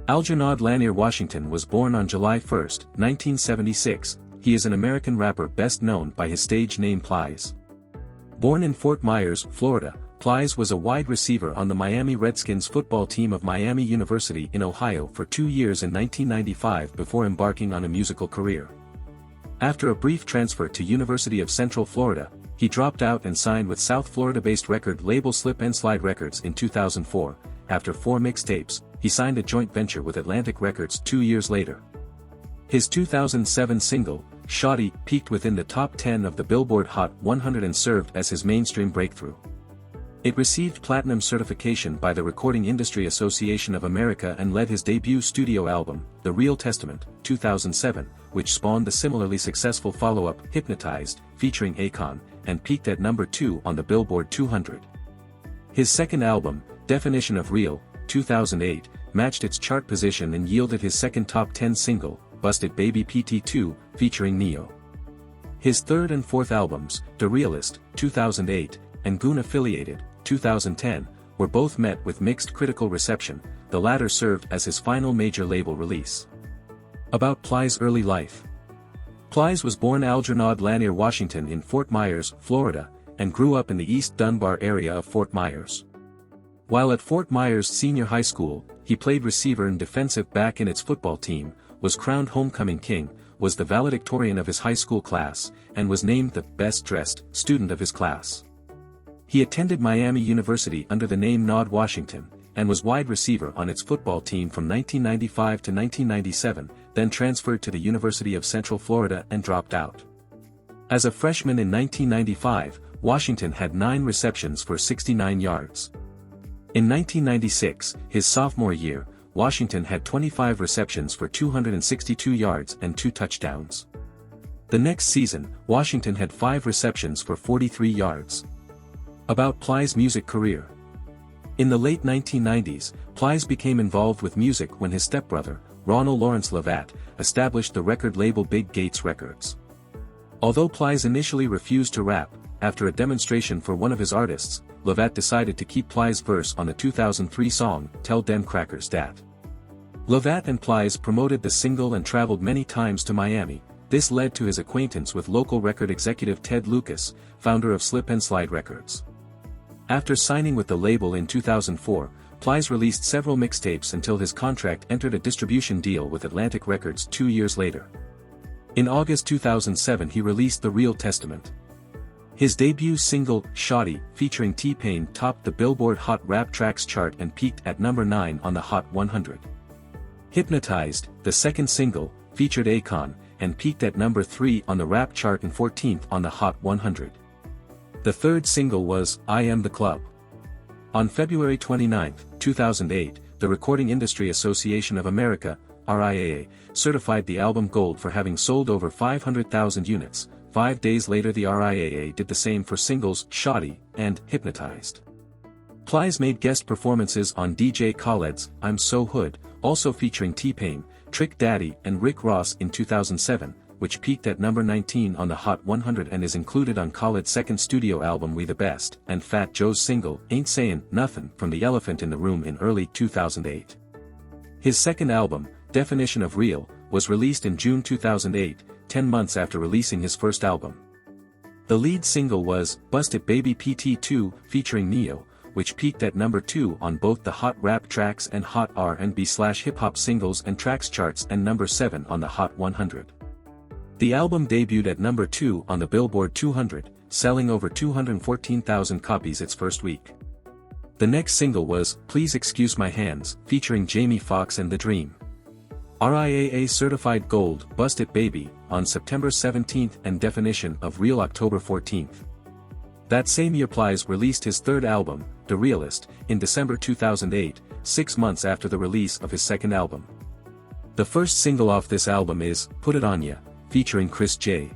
Algernon Lanier Washington was born on July 1, 1976. He is an American rapper best known by his stage name Plies. Born in Fort Myers, Florida, Plies was a wide receiver on the Miami Redskins football team of Miami University in Ohio for 2 years in 1995 before embarking on a musical career. After a brief transfer to University of Central Florida, he dropped out and signed with South Florida-based record label Slip and Slide Records in 2004. After 4 mixtapes, he signed a joint venture with Atlantic Records 2 years later. His 2007 single, Shawty, peaked within the top 10 of the Billboard Hot 100 and served as his mainstream breakthrough. It received platinum certification by the Recording Industry Association of America and led his debut studio album, The Real Testament, 2007, which spawned the similarly successful follow-up, Hypnotized, featuring Akon, and peaked at number 2 on the Billboard 200. His second album, Definition of Real, 2008, matched its chart position and yielded his second top 10 single, Busted Baby PT2, featuring Neo. His third and fourth albums, The Realist, 2008, and Goon Affiliated, 2010, were both met with mixed critical reception. The latter served as his final major label release. About Plies' early life. Plies was born Algernon Lanier Washington in Fort Myers, Florida, and grew up in the East Dunbar area of Fort Myers. While at Fort Myers Senior High School, he played receiver and defensive back in its football team, was crowned homecoming king, was the valedictorian of his high school class, and was named the best-dressed student of his class. He attended Miami University under the name Nod Washington, and was wide receiver on its football team from 1995 to 1997, then transferred to the University of Central Florida and dropped out. As a freshman in 1995, Washington had 9 receptions for 69 yards. In 1996, his sophomore year, Washington had 25 receptions for 262 yards and 2 touchdowns. The next season, Washington had 5 receptions for 43 yards. About Plies' music career. In the late 1990s, Plies became involved with music when his stepbrother, Ronnell Lawrence Lavatte, established the record label Big Gates Records. Although Plies initially refused to rap, after a demonstration for one of his artists, Lavatte decided to keep Plies' verse on the 2003 song, Tell Dem Krackers Dat. Lavatte and Plies promoted the single and traveled many times to Miami. This led to his acquaintance with local record executive Ted Lucas, founder of Slip and Slide Records. After signing with the label in 2004, Plies released several mixtapes until his contract entered a distribution deal with Atlantic Records 2 years later. In August 2007 he released The Real Testament. His debut single, Shawty, featuring T-Pain topped the Billboard Hot Rap Tracks chart and peaked at number 9 on the Hot 100. Hypnotized, the second single, featured Akon, and peaked at number 3 on the rap chart and 14th on the Hot 100. The third single was, I Am the Club. On February 29, 2008, the Recording Industry Association of America, RIAA, certified the album gold for having sold over 500,000 units. 5 days later the RIAA did the same for singles Shawty and Hypnotized. Plies made guest performances on DJ Khaled's I'm So Hood, also featuring T-Pain, Trick Daddy and Rick Ross in 2007, which peaked at number 19 on the Hot 100 and is included on Khaled's second studio album We the Best, and Fat Joe's single Ain't Sayin' Nothin' from The Elephant in the Room in early 2008. His second album, Definition of Real, was released in June 2008, 10 months after releasing his first album. The lead single was Busted Baby PT2 featuring Neo, which peaked at number 2 on both the Hot Rap Tracks and Hot R&B/Hip Hop Singles and Tracks charts and number 7 on the Hot 100. The album debuted at number 2 on the Billboard 200, selling over 214,000 copies its first week. The next single was Please Excuse My Hands, featuring Jamie Foxx and The Dream. RIAA certified gold Busted Baby on September 17 and Definition of Real October 14. That same year Plies released his third album, The Realist, in December 2008, 6 months after the release of his second album. The first single off this album is Put It On Ya, featuring Chris J.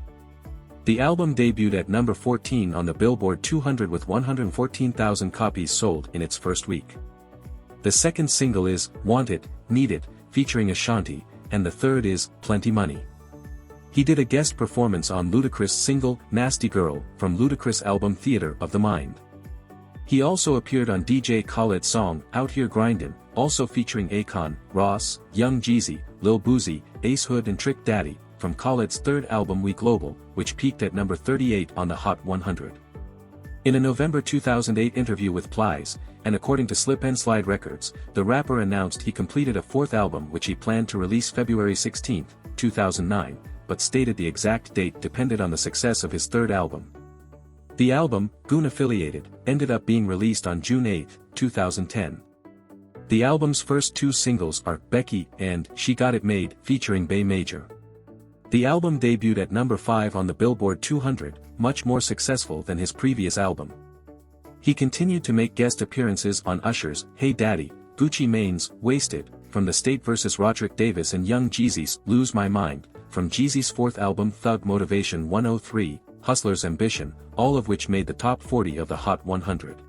The album debuted at number 14 on the Billboard 200 with 114,000 copies sold in its first week. The second single is Want It, Need It, featuring Ashanti, and the third is Plenty Money. He did a guest performance on Ludacris' single Nasty Girl from Ludacris' album Theater of the Mind. He also appeared on DJ Khaled's song, Out Here Grindin', also featuring Akon, Ross, Young Jeezy, Lil Boosie, Ace Hood and Trick Daddy, from Khaled's third album We Global, which peaked at number 38 on the Hot 100. In a November 2008 interview with Plies, and according to Slip and Slide Records, the rapper announced he completed a fourth album which he planned to release February 16, 2009, but stated the exact date depended on the success of his third album. The album, Goon Affiliated, ended up being released on June 8, 2010. The album's first two singles are Becky and She Got It Made, featuring Bay Major. The album debuted at number 5 on the Billboard 200, much more successful than his previous album. He continued to make guest appearances on Usher's Hey Daddy, Gucci Mane's Wasted, from The State vs. Roderick Davis and Young Jeezy's Lose My Mind, from Jeezy's fourth album Thug Motivation 103, Hustler's Ambition, all of which made the top 40 of the Hot 100.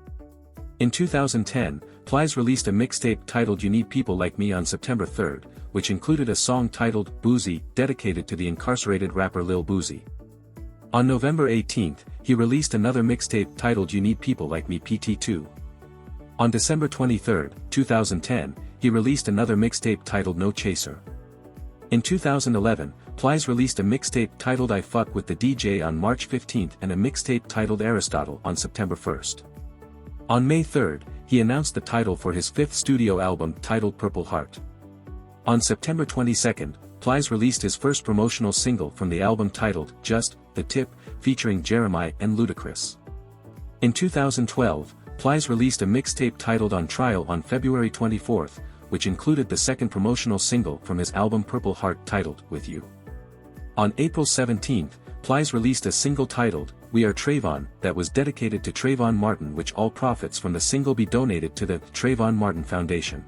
In 2010, Plies released a mixtape titled You Need People Like Me on September 3, which included a song titled Boozy, dedicated to the incarcerated rapper Lil Boosie. On November 18, he released another mixtape titled You Need People Like Me PT2. On December 23, 2010, he released another mixtape titled No Chaser. In 2011, Plies released a mixtape titled I Fuck With The DJ on March 15 and a mixtape titled Aristotle on September 1. On May 3, he announced the title for his fifth studio album titled Purple Heart. On September 22, Plies released his first promotional single from the album titled Just The Tip, featuring Jeremiah and Ludacris. In 2012, Plies released a mixtape titled On Trial on February 24, which included the second promotional single from his album Purple Heart titled With You. On April 17, Plies released a single titled We Are Trayvon that was dedicated to Trayvon Martin, which all profits from the single be donated to the Trayvon Martin Foundation.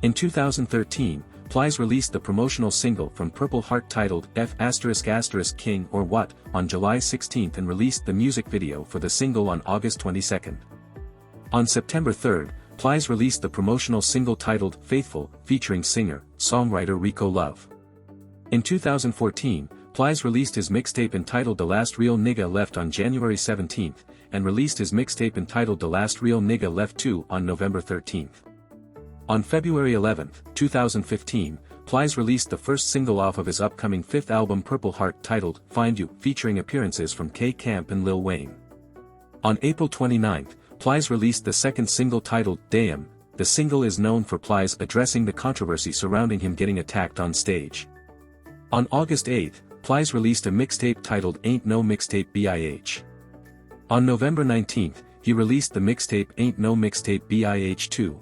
In 2013, Plies released the promotional single from Purple Heart titled F*** King or What on July 16 and released the music video for the single on August 22. On September 3, Plies released the promotional single titled Faithful, featuring singer-songwriter Rico Love. In 2014, Plies released his mixtape entitled The Last Real Nigga Left on January 17, and released his mixtape entitled The Last Real Nigga Left 2 on November 13. On February 11, 2015, Plies released the first single off of his upcoming fifth album Purple Heart titled Find You, featuring appearances from K Camp and Lil Wayne. On April 29, Plies released the second single titled Damn. The single is known for Plies addressing the controversy surrounding him getting attacked on stage. On August 8, Plies released a mixtape titled Ain't No Mixtape BIH. On November 19, he released the mixtape Ain't No Mixtape BIH 2.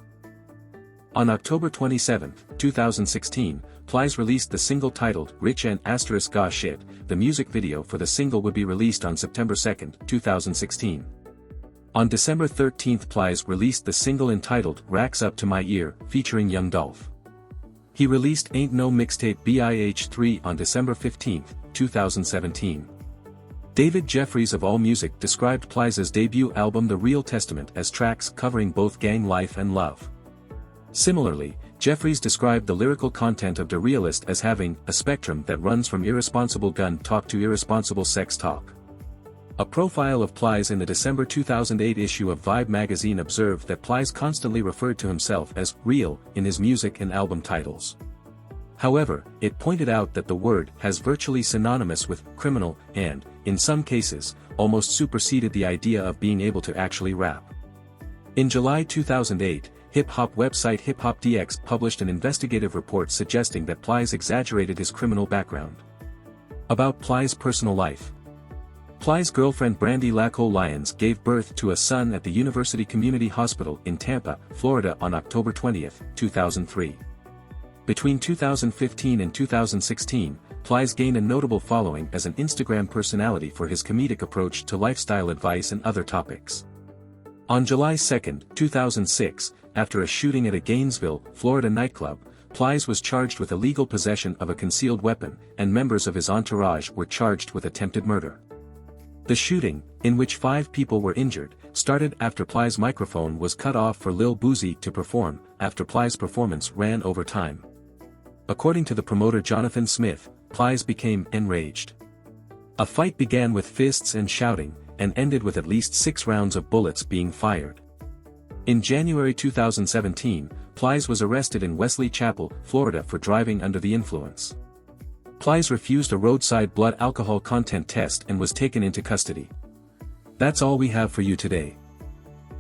On October 27, 2016, Plies released the single titled Rich and Gosh Shit. The music video for the single would be released on September 2, 2016. On December 13, Plies released the single entitled Racks Up to My Ear, featuring Young Dolph. He released Ain't No Mixtape BIH 3 on December 15, 2017. David Jeffries of AllMusic described Plies' debut album The Real Testament as tracks covering both gang life and love. Similarly, Jeffries described the lyrical content of The Realist as having a spectrum that runs from irresponsible gun talk to irresponsible sex talk. A profile of Plies in the December 2008 issue of Vibe magazine observed that Plies constantly referred to himself as real in his music and album titles. However, it pointed out that the word has virtually synonymous with criminal and, in some cases, almost superseded the idea of being able to actually rap. In July 2008, hip-hop website HipHopDX published an investigative report suggesting that Plies exaggerated his criminal background. About Plies' personal life. Plies' girlfriend Brandy Laco Lyons gave birth to a son at the University Community Hospital in Tampa, Florida on October 20, 2003. Between 2015 and 2016, Plies gained a notable following as an Instagram personality for his comedic approach to lifestyle advice and other topics. On July 2, 2006, after a shooting at a Gainesville, Florida nightclub, Plies was charged with illegal possession of a concealed weapon, and members of his entourage were charged with attempted murder. The shooting, in which 5 people were injured, started after Plies' microphone was cut off for Lil Boosie to perform, after Plies' performance ran over time. According to the promoter Jonathan Smith, Plies became enraged. A fight began with fists and shouting, and ended with at least 6 rounds of bullets being fired. In January 2017, Plies was arrested in Wesley Chapel, Florida for driving under the influence. Plies refused a roadside blood alcohol content test and was taken into custody. That's all we have for you today.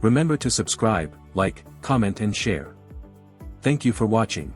Remember to subscribe, like, comment and share. Thank you for watching.